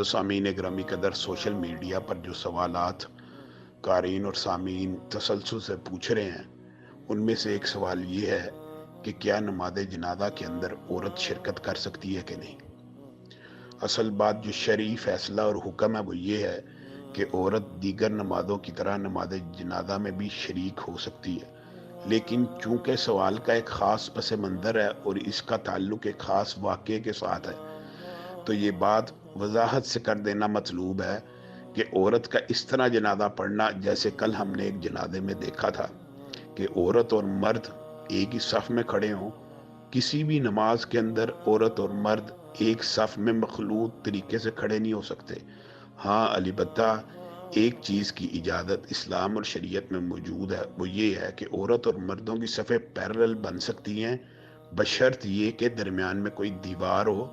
معزز سامعین گرامی قدر، سوشل میڈیا پر جو سوالات قارئین اور سامعین تسلسل سے پوچھ رہے ہیں، ان میں سے ایک سوال یہ ہے کہ کیا نماز جنازہ کے اندر عورت شرکت کر سکتی ہے کہ نہیں۔ اصل بات جو شرعی فیصلہ اور حکم ہے وہ یہ ہے کہ عورت دیگر نمازوں کی طرح نماز جنازہ میں بھی شریک ہو سکتی ہے، لیکن چونکہ سوال کا ایک خاص پس منظر ہے اور اس کا تعلق ایک خاص واقعے کے ساتھ ہے، تو یہ بات وضاحت سے کر دینا مطلوب ہے کہ عورت کا اس طرح جنازہ پڑھنا، جیسے کل ہم نے ایک جنازے میں دیکھا تھا کہ عورت اور مرد ایک ہی صف میں کھڑے ہوں، کسی بھی نماز کے اندر عورت اور مرد ایک صف میں مخلوط طریقے سے کھڑے نہیں ہو سکتے۔ ہاں البتہ ایک چیز کی اجازت اسلام اور شریعت میں موجود ہے، وہ یہ ہے کہ عورت اور مردوں کی صفیں پیرلل بن سکتی ہیں، بشرط یہ کہ درمیان میں کوئی دیوار ہو،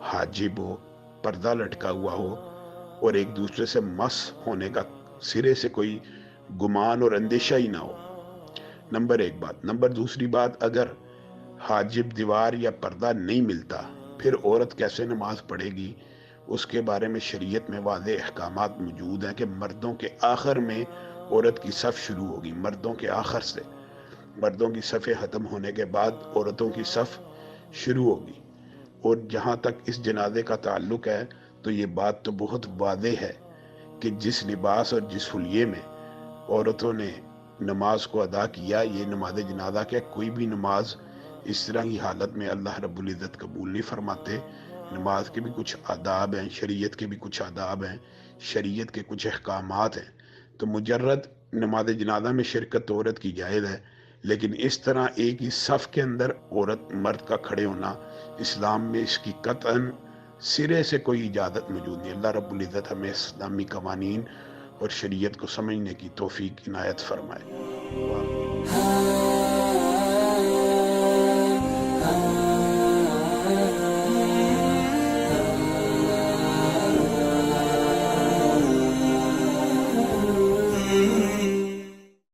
حاجب ہو، پردہ لٹکا ہوا ہو اور ایک دوسرے سے مس ہونے کا سرے سے کوئی گمان اور اندیشہ ہی نہ ہو۔ نمبر ایک بات۔ نمبر دوسری بات، اگر حاجب، دیوار یا پردہ نہیں ملتا، پھر عورت کیسے نماز پڑھے گی؟ اس کے بارے میں شریعت میں واضح احکامات موجود ہیں کہ مردوں کے آخر میں عورت کی صف شروع ہوگی، مردوں کے آخر سے، مردوں کی صفیں ختم ہونے کے بعد عورتوں کی صف شروع ہوگی۔ اور جہاں تک اس جنازے کا تعلق ہے تو یہ بات تو بہت واضح ہے کہ جس لباس اور جس حلیے میں عورتوں نے نماز کو ادا کیا، یہ نماز جنازہ کیا، کوئی بھی نماز اس طرح کی حالت میں اللہ رب العزت قبول نہیں فرماتے۔ نماز کے بھی کچھ آداب ہیں، شریعت کے بھی کچھ آداب ہیں، شریعت کے کچھ احکامات ہیں۔ تو مجرد نماز جنازہ میں شرکت عورت کی جائز ہے، لیکن اس طرح ایک ہی صف کے اندر عورت مرد کا کھڑے ہونا، اسلام میں اس کی قطعاً سرے سے کوئی اجازت موجود نہیں۔ اللہ رب العزت ہمیں اسلامی قوانین اور شریعت کو سمجھنے کی توفیق عنایت فرمائے۔